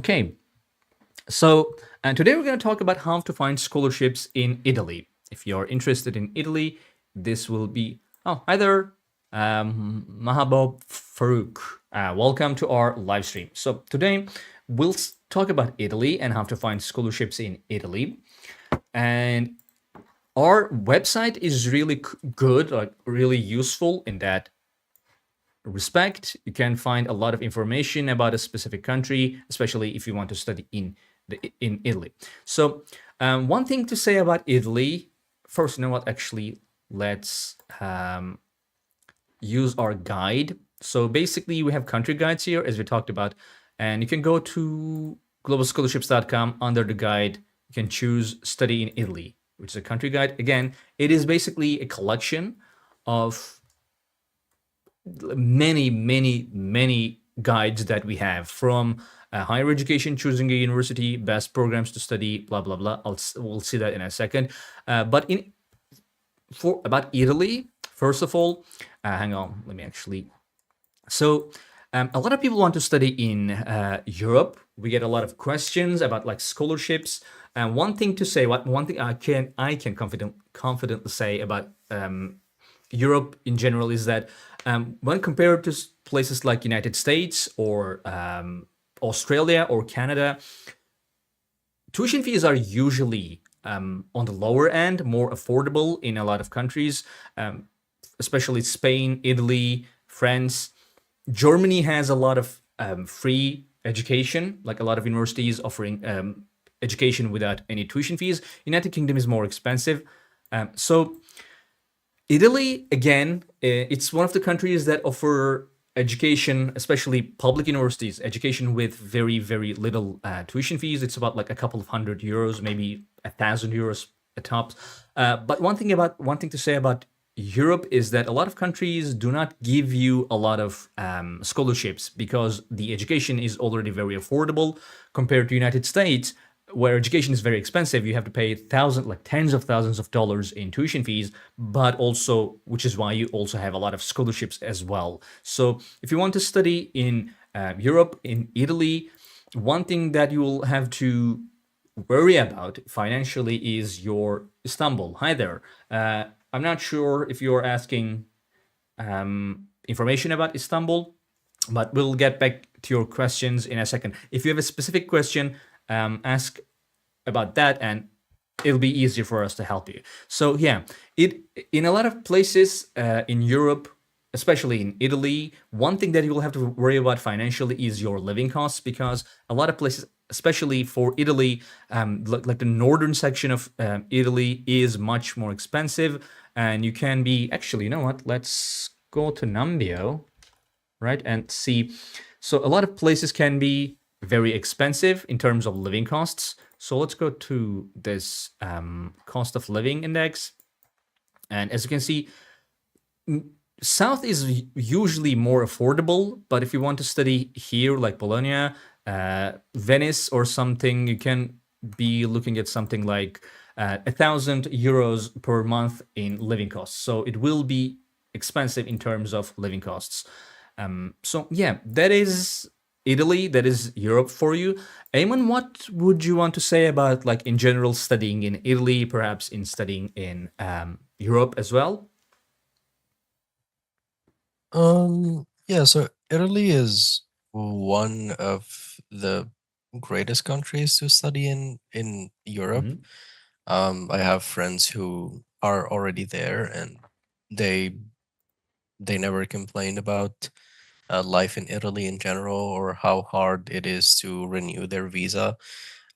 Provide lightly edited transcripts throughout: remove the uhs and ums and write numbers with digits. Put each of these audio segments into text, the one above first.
Okay, so today we're going to talk about how to find scholarships in Italy. If you're interested in Italy, this will be. Oh, hi there, Mahabob Farouk. Welcome to our live stream. So today we'll talk about Italy and how to find scholarships in Italy. And our website is really good, like really useful in that respect. You can find a lot of information about a specific country, especially if you want to study in Italy. So one thing to say about Italy, first, you know what? Actually, let's use our guide. So basically, we have country guides here, as we talked about, and you can go to globalscholarships.com under the guide. You can choose study in Italy, which is a country guide. Again, it is basically a collection of many guides that we have from higher education, choosing a university, best programs to study, blah blah blah. We'll see that in a second. But about Italy, first of all, hang on, let me actually. So a lot of people want to study in Europe. We get a lot of questions about like scholarships. And one thing to say, one thing I can confidently say about Europe in general is that when compared to places like United States or Australia or Canada, tuition fees are usually on the lower end, more affordable in a lot of countries, especially Spain, Italy, France. Germany has a lot of free education, like a lot of universities offering education without any tuition fees. United Kingdom is more expensive. So Italy, again, it's one of the countries that offer education, especially public universities, education with very little tuition fees. It's about like a couple of €100, maybe €1,000 at tops. But one thing to say about Europe is that a lot of countries do not give you a lot of scholarships because the education is already very affordable compared to United States, where education is very expensive. You have to pay tens of thousands of dollars in tuition fees, but also, which is why you also have a lot of scholarships as well. So if you want to study in Europe, in Italy, one thing that you will have to worry about financially is your Istanbul. Hi there. I'm not sure if you're asking information about Istanbul, but we'll get back to your questions in a second. If you have a specific question, ask about that and it'll be easier for us to help you. So yeah, in a lot of places in Europe, especially in Italy, one thing that you will have to worry about financially is your living costs, because a lot of places, especially for Italy, like the northern section of Italy is much more expensive, and you can be actually, you know what? Let's go to Nambio, right, and see. So a lot of places can be very expensive in terms of living costs. So let's go to this cost of living index. And as you can see, South is usually more affordable, but if you want to study here, like Bologna, Venice, or something, you can be looking at something like €1,000 per month in living costs. So it will be expensive in terms of living costs. So yeah, that is Italy, that is Europe for you. Eamon, what would you want to say about, like, in general, studying in Italy, perhaps in studying in Europe as well? Yeah, so Italy is one of the greatest countries to study in Europe. Mhm. I have friends who are already there, and they they never complain about life in Italy in general or how hard it is to renew their visa.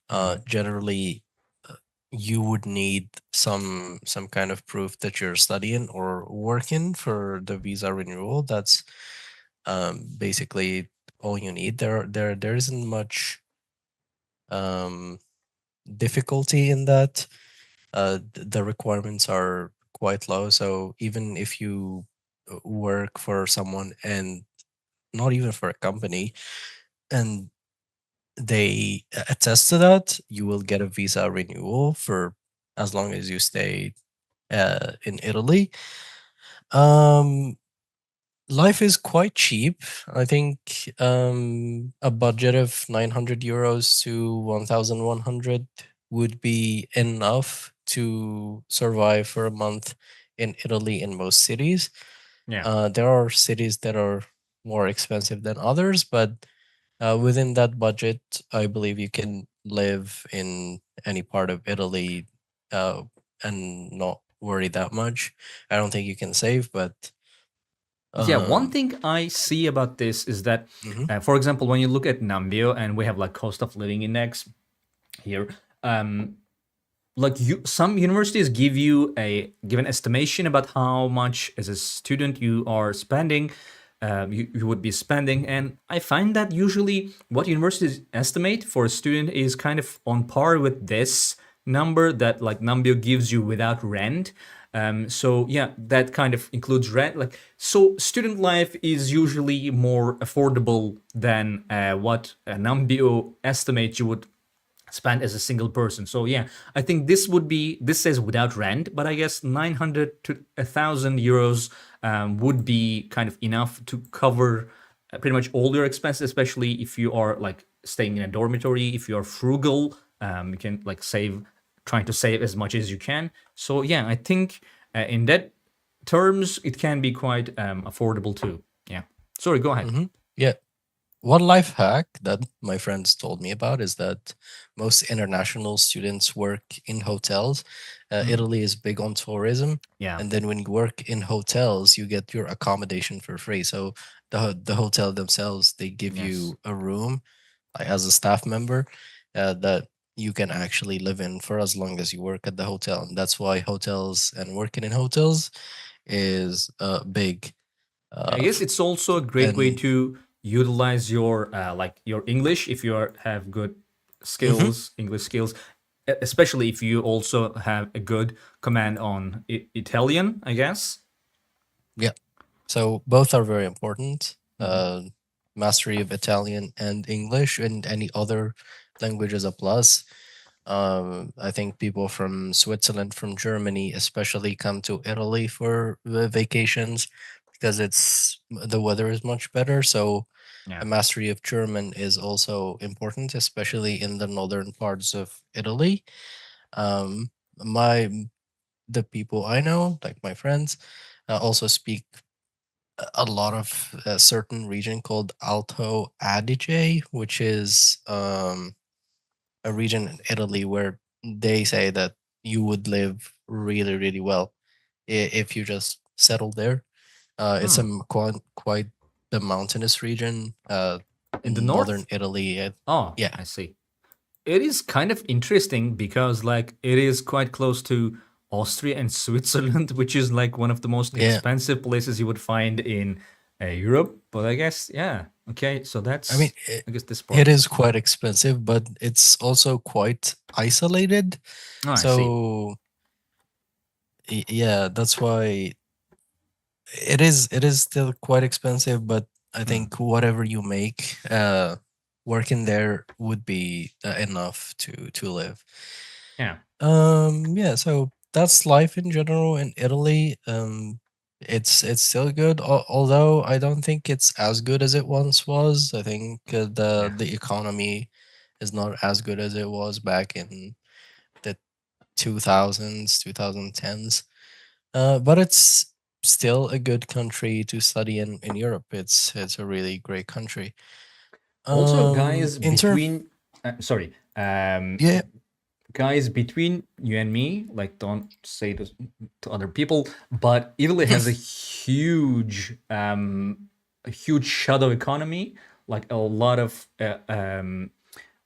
Mhm. Generally, uh, you would need some kind of proof that you're studying or working for the visa renewal. That's basically all you need. There isn't much um, difficulty in that. The requirements are quite low. So even if you work for someone and not even for a company, and they attest to that, you will get a visa renewal for as long as you stay in Italy. Um, Life is quite cheap. I think a budget of 900 euros to 1,100 would be enough to survive for a month in Italy in most cities. Yeah. There are cities that are more expensive than others, but within that budget, I believe you can live in any part of Italy uh, and not worry that much. I don't think you can save, but Yeah, one um, thing I see about this is that, mhm. for example, when you look at Nambio and we have like cost of living index here, like some universities give an estimation about how much as a student you are spending, you would be spending, and I find that usually what universities estimate for a student is kind of on par with this number that like Numbeo gives you without rent. So yeah, that kind of includes rent. Like so, student life is usually more affordable than what Numbeo estimates you would spend as a single person. So yeah, I think this says without rent, but I guess 900 to 1,000 euros would be kind of enough to cover pretty much all your expenses, especially if you are like staying in a dormitory. If you are frugal, you can like trying to save as much as you can. So yeah, I think in that terms, it can be quite affordable too. Yeah. Sorry, go ahead. Yeah. One life hack that my friends told me about is that most international students work in hotels. Mm, Italy is big on tourism, yeah. and then when you work in hotels, you get your accommodation for free. So the hotel themselves, they give Yes. you a room as a staff member that you can actually live in for as long as you work at the hotel, and that's why hotels and working in hotels is big. I guess it's also a great way And to utilize your like your English if you have good Mhm. skills, English skills, especially if you also have a good command on Italian, I guess. Yeah. So both are very important. Mhm. Mastery of Italian and English and any other language is a plus. I think people from Switzerland, from Germany, especially come to Italy for the vacations because the weather is much better. So a Yeah. mastery of German is also important, especially in the northern parts of Italy. My the people I know, like my friends, also speak a lot of a certain region called Alto Adige, which is a region in Italy where they say that you would live really, really well if you just settle there. It's Hmm. quite the mountainous region In the in northern north? Italy. Oh, Yeah, I see. It is kind of interesting because like it is quite close to Austria and Switzerland, which is like one of the most yeah. expensive places you would find in Europe. But I guess yeah, okay. So I mean, that's I guess this it part. is quite expensive, but it's also quite isolated. Oh, I see. So yeah, that's why it is still quite expensive, but I Hmm. think whatever you make working there would be enough to live. Yeah. Yeah, so that's life in general in Italy. It's still good, although I don't think it's as good as it once was. I think Yeah. the economy is not as good as it was back in the 2000s, 2010s. But it's still a good country to study in Europe. It's a really great country. Also, guys, In term, between sorry, yeah, guys, between you and me, like don't say this to other people, but Italy has a huge shadow economy, like a lot of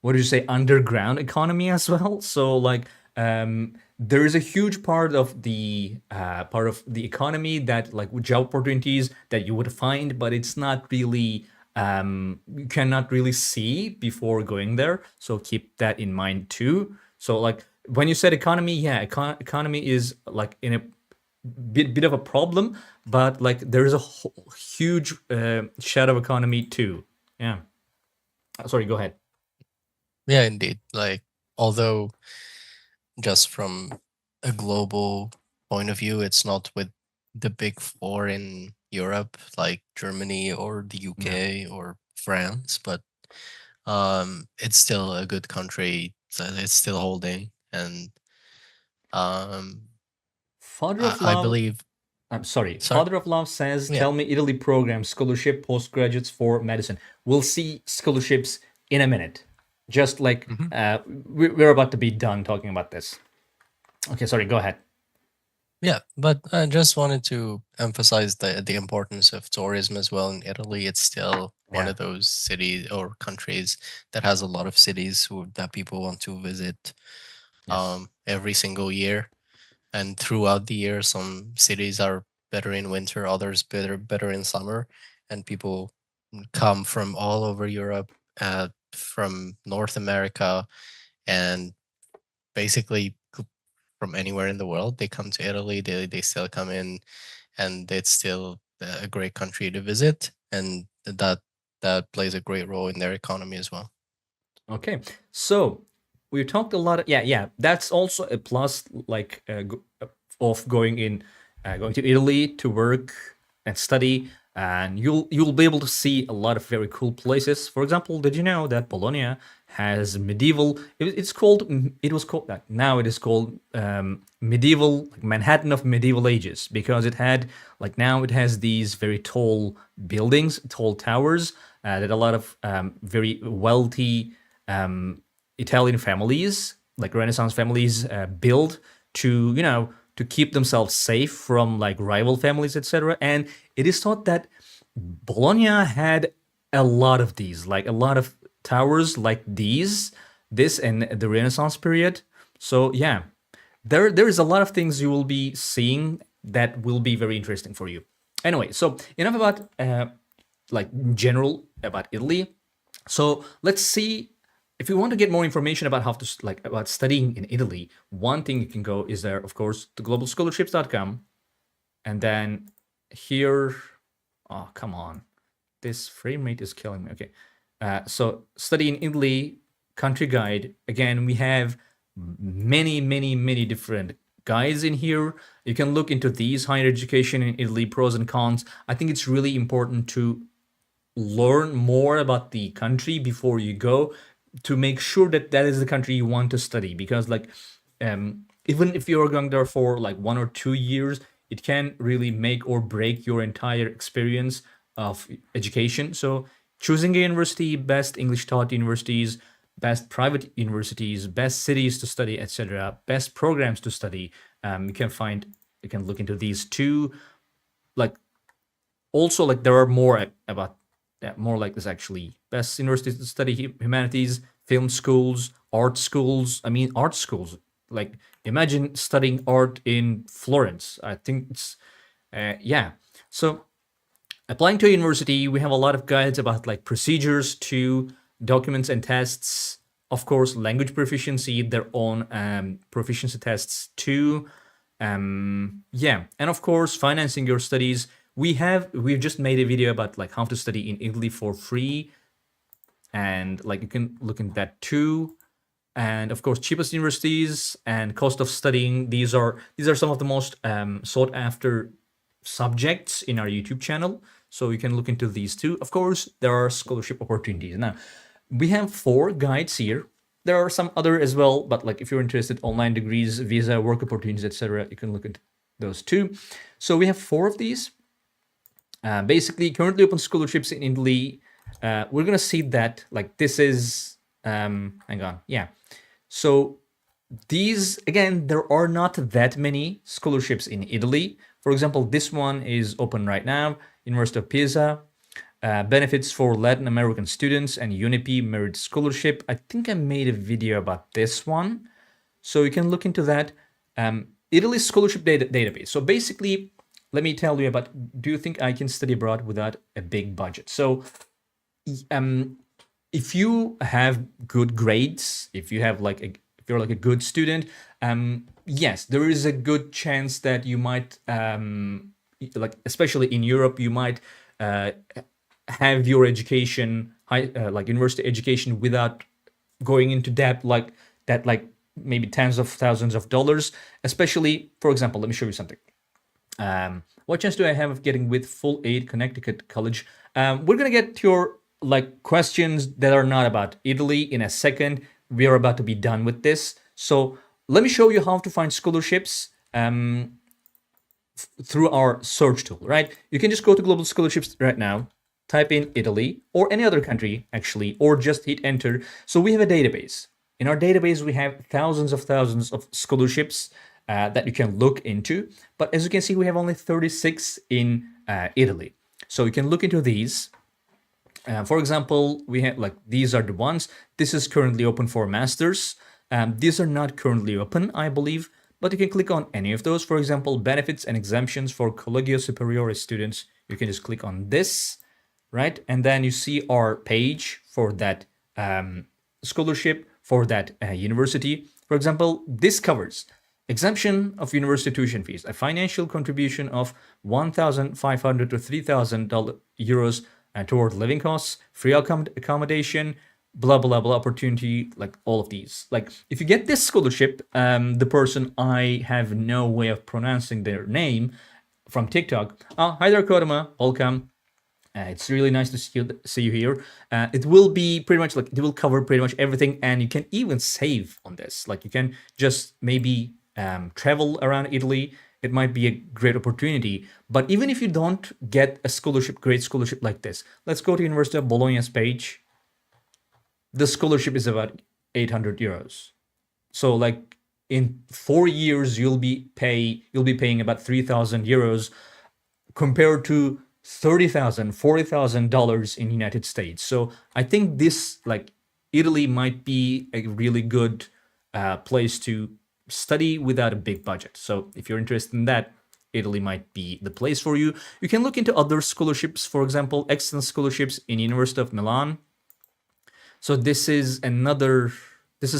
what did you say, underground economy as well. So like there is a huge part of the economy that like with job opportunities that you would find, but it's not really you cannot really see before going there. So keep that in mind too. So like when you said economy, yeah, economy is like in a bit of a problem, but like there is a huge shadow economy too. Yeah. Sorry, go ahead. yeah, indeed. Like, although just from a global point of view, it's not with the big four in Europe, like Germany or the Yeah. UK or France, but it's still a good country. So it's still holding, and um, Father I, of I Love. believe. I'm sorry. Sorry. Father of Love says, Yeah. "Tell me Italy program scholarship postgraduates for medicine." We'll see scholarships in a minute. Just like hmm we're about to be done talking about this. Okay, sorry. Go ahead. Yeah, but I just wanted to emphasize the importance of tourism as well in Italy. It's still one Yeah. of those cities or countries that has a lot of cities that people want to visit Yes. every single year. And throughout the year, some cities are better in winter, others better in summer, and people come from all over Europe, from North America, and basically from anywhere in the world. They come to Italy. They still come in, and it's still a great country to visit, and that plays a great role in their economy as well. Okay, so we talked a lot. Yeah. That's also a plus, like of going to Italy to work and study, and you'll be able to see a lot of very cool places. For example, did you know that Bologna has medieval? It was called that. Now it is called medieval, like Manhattan of medieval ages, because it had, like, now it has these very tall buildings, tall towers that a lot of very wealthy Italian families, like Renaissance families, build to, to keep themselves safe from like rival families, etc. And it is thought that Bologna had a lot of these, like a lot of towers like this and the Renaissance period. So yeah, there is a lot of things you will be seeing that will be very interesting for you. Anyway, so enough about like general about Italy. So let's see, if you want to get more information about how to like about studying in Italy. One thing you can go is there, of course, to globalscholarships.com, and then here. Oh, come on, this frame rate is killing me. Okay, so study in Italy country guide. Again, we have many different guides in here. You can look into these: higher education in Italy, pros and cons. I think it's really important to learn more about the country before you go, to make sure that that is the country you want to study, because like even if you're going there for like 1 or 2 years, it can really make or break your entire experience of education. So choosing a university, best English taught universities, best private universities, best cities to study, etc., best programs to study, you can look into these two. Like, also, like, there are more about, yeah, more like this actually: best universities to study humanities, film schools, art schools. I mean, art schools, like, imagine studying art in Florence. I think it's yeah. So applying to a university, we have a lot of guides about like procedures to documents and tests. Of course, language proficiency, their own proficiency tests too. Yeah, and of course, financing your studies. We've just made a video about like how to study in Italy for free, and like you can look into that too. And of course, cheapest universities and cost of studying. These are some of the most sought after subjects in our YouTube channel. So you can look into these too. Of course, there are scholarship opportunities. Now, we have 4 guides here. There are some other as well, but like if you're interested, online degrees, visa, work opportunities, etc., you can look at those too. So we have 4 of these. Basically, currently open scholarships in Italy. We're gonna see that like this is. Hang on, yeah. So these, again, there are not that many scholarships in Italy. For example, this one is open right now. University of Pisa, benefits for Latin American students and UNIP merit scholarship. I think I made a video about this one, so you can look into that. Italy scholarship database. So basically, let me tell you about. Do you think I can study abroad without a big budget? So um, if you have good grades, if you're like a good student, yes, there is a good chance that you might, like, especially in Europe, you might uh, have your education, like university education, without going into debt like that, like maybe tens of thousands of dollars. Especially, for example, let me show you something. What chance do I have of getting with full aid Connecticut College? We're gonna get to your like questions that are not about Italy in a second. We are about to be done with this, so let me show you how to find scholarships through our search tool. Right, you can just go to global scholarships right now, type in Italy or any other country actually, or just hit enter. So we have a database. In our database, we have thousands of scholarships that you can look into. But as you can see, we have only 36 in Italy. So you can look into these. For example, we have like these are the ones. This is currently open for masters. These are not currently open, I believe, but you can click on any of those. For example, benefits and exemptions for Collegio Superiore students. You can just click on this, right? And then you see our page for that scholarship, for that university. For example, this covers exemption of university tuition fees, a financial contribution of 1,500 to 3,000 euros toward living costs, free accommodation, blah blah blah opportunity, like all of these. Like if you get this scholarship, the person, I have no way of pronouncing their name, from TikTok. Oh, hi there, Kodama, welcome. It's really nice to see you here. It will be pretty much like it will cover pretty much everything, and you can even save on this. Like you can just maybe travel around Italy. It might be a great opportunity. But even if you don't get a scholarship, great scholarship like this, let's go to University of Bologna's page. The scholarship is about 800 euros. So like in 4 years, you'll be paying about 3,000 euros compared to 30,000, 40,000 dollars in United States. So I think this, like, Italy might be a really good place to study without a big budget. So if you're interested in that, Italy might be the place for you. You can look into other scholarships, for example, excellence scholarships in University of Milan. So this is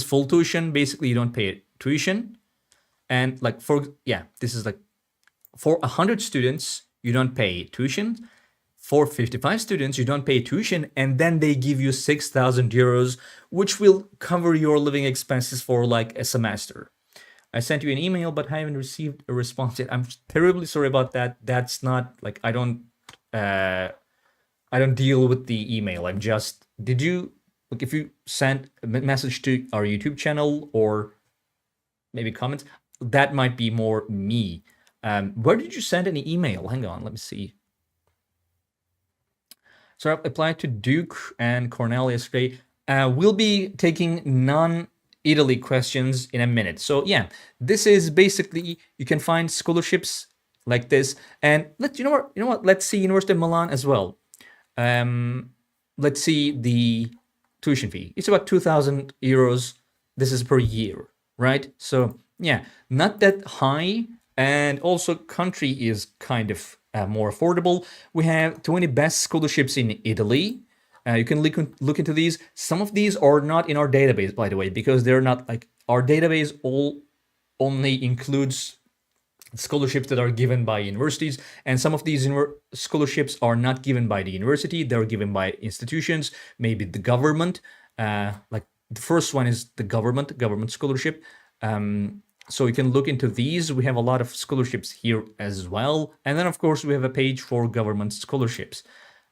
full tuition. Basically, you don't pay tuition. And like this is like for 100 students, you don't pay tuition. For 55 students, you don't pay tuition, and then they give you 6,000 euros, which will cover your living expenses for like a semester. I sent you an email, but I haven't received a response yet. I'm terribly sorry about that. That's not like I don't deal with the email. I'm just, did you, like, if you sent a message to our YouTube channel or maybe comments, that might be more me. Where did you send any email? Hang on, let me see. So I applied to Duke and Cornell yesterday. We'll be taking non-Italy questions in a minute. So yeah, this is basically, you can find scholarships like this. And you know what? Let's see University of Milan as well. Let's see the tuition fee. It's about 2,000 euros. This is per year, right? So yeah, not that high. And also country is kind of more affordable. We have 20 best scholarships in Italy. You can look into these. Some of these are not in our database, by the way, because they're not like, our database only includes scholarships that are given by universities, and some of these scholarships are not given by the university. They're given by institutions, maybe the government. Like the first one is the government scholarship. So you can look into these. We have a lot of scholarships here as well. And then, of course, we have a page for government scholarships.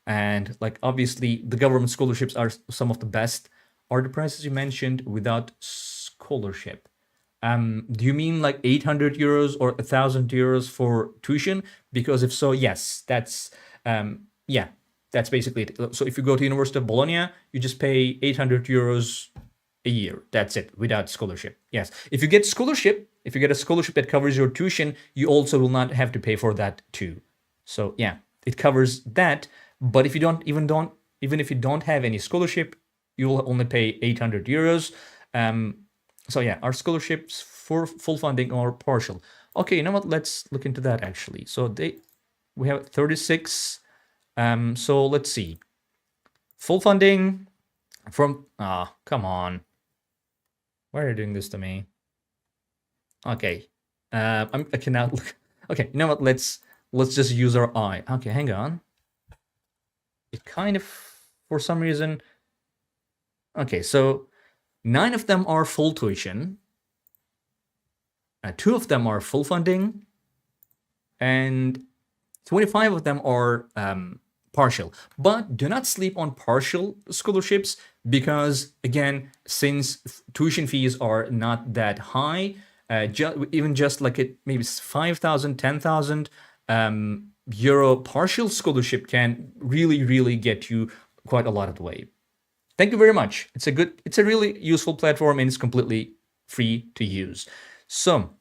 And like, obviously, the government scholarships are some of the best. Are the prices you mentioned without scholarship? Do you mean like 800 euros or 1,000 euros for tuition? Because if so, yes, that's basically it. So if you go to University of Bologna, you just pay 800 euros a year. That's it, without scholarship. Yes. If you get a scholarship that covers your tuition, you also will not have to pay for that too. So yeah, it covers that. But if you even if you don't have any scholarship, you will only pay 800 euros. So yeah, our scholarships for full funding or partial. Okay, you know what? Let's look into that actually. So we have 36. So let's see. Full funding from, come on. Why are you doing this to me? Okay. I cannot look. Okay, you know what? Let's just use our eye. Okay, hang on. It kind of, for some reason. Okay, so 9 of them are full tuition. 2 of them are full funding. and 25 of them are partial. But do not sleep on partial scholarships because, again, since tuition fees are not that high, even just like it maybe 5,000, 10,000 euro partial scholarship can really, really get you quite a lot of the way. Thank you very much. It's a really useful platform and it's completely free to use. So,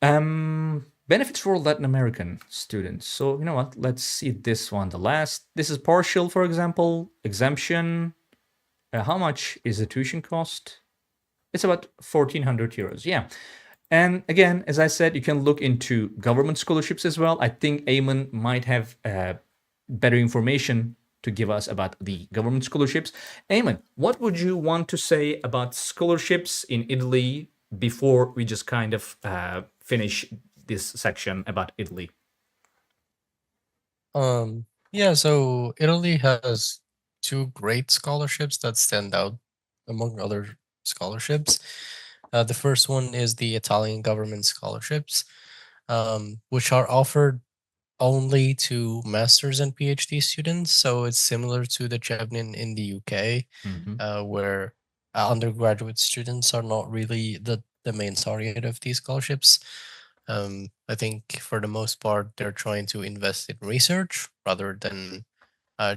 benefits for Latin American students. So, you know what? Let's see this one. The last. This is partial, for example, exemption. How much is the tuition cost? It's about 1,400 euros. Yeah. And again, as I said, you can look into government scholarships as well. I think Eamon might have better information to give us about the government scholarships. Eamon, what would you want to say about scholarships in Italy before we just kind of finish this section about Italy? Yeah, so Italy has two great scholarships that stand out among other scholarships. The first one is the Italian government scholarships, which are offered only to master's and PhD students. So it's similar to the Chevnin in the UK, Mm-hmm. where undergraduate students are not really the main target of these scholarships. I think for the most part, they're trying to invest in research rather than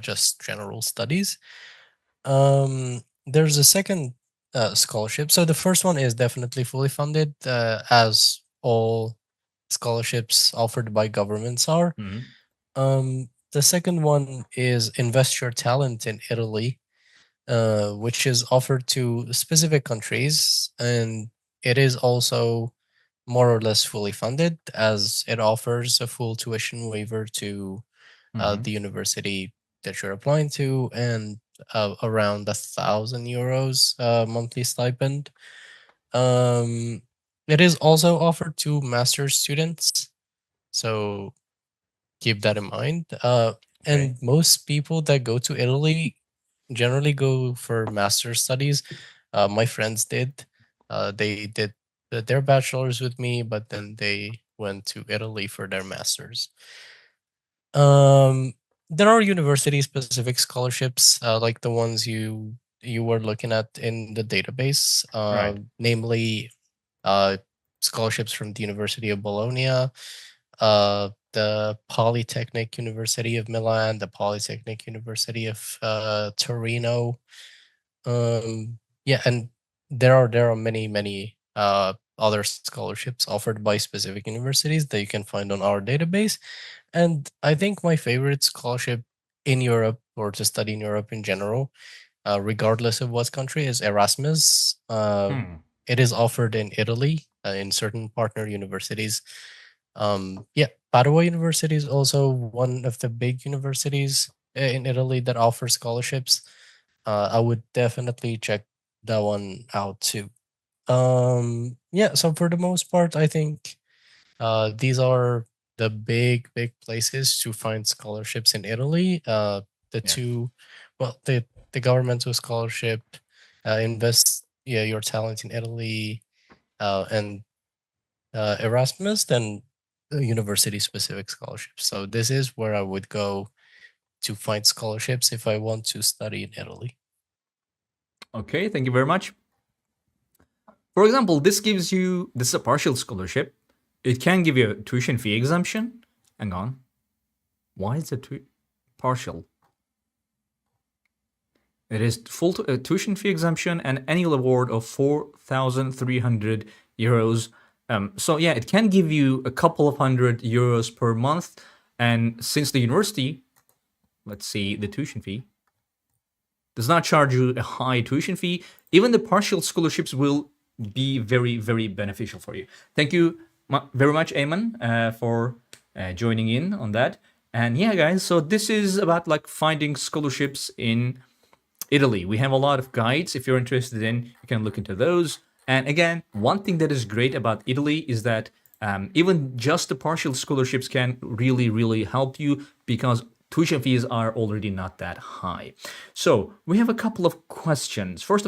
just general studies. There's a second scholarship. So the first one is definitely fully funded, as all scholarships offered by governments are. Mm-hmm. The second one is Invest Your Talent in Italy, which is offered to specific countries, and it is also more or less fully funded, as it offers a full tuition waiver to Mm-hmm. the university that you're applying to, and around 1,000 euros monthly stipend. Um, it is also offered to master's students, so keep that in mind. Okay. And most people that go to Italy generally go for master's studies. My friends did. They did their bachelor's with me, but then they went to Italy for their masters. Um, there are university specific scholarships, like the ones you were looking at in the database, Right. namely uh, scholarships from the University of Bologna, the Polytechnic University of Milan, the Polytechnic University of Torino. Yeah, and there are many other scholarships offered by specific universities that you can find on our database. And I think my favorite scholarship in Europe, or to study in Europe in general, regardless of what country, is Erasmus. Hmm. It is offered in Italy, in certain partner universities. Yeah, Padua University is also one of the big universities in Italy that offers scholarships. I would definitely check that one out too. Yeah, so for the most part, I think these are the big places to find scholarships in Italy. The Yes. two, well, the governmental scholarship, invest, yeah, your talent in Italy, and Erasmus, then university specific scholarships. So this is where I would go to find scholarships if I want to study in Italy. Okay. Thank you very much. For example, this is a partial scholarship. It can give you a tuition fee exemption. Hang on. Why is it partial? It is full tuition fee exemption and annual award of 4,300 euros. So yeah, it can give you a couple of hundred euros per month. And since the university, let's see the tuition fee, does not charge you a high tuition fee, even the partial scholarships will be very beneficial for you. Thank you very much, Eamon, for joining in on that. And yeah, guys, so this is about like finding scholarships in Italy. We have a lot of guides. If you're interested in, you can look into those. And again, one thing that is great about Italy is that even just the partial scholarships can really help you because tuition fees are already not that high. So we have a couple of questions. First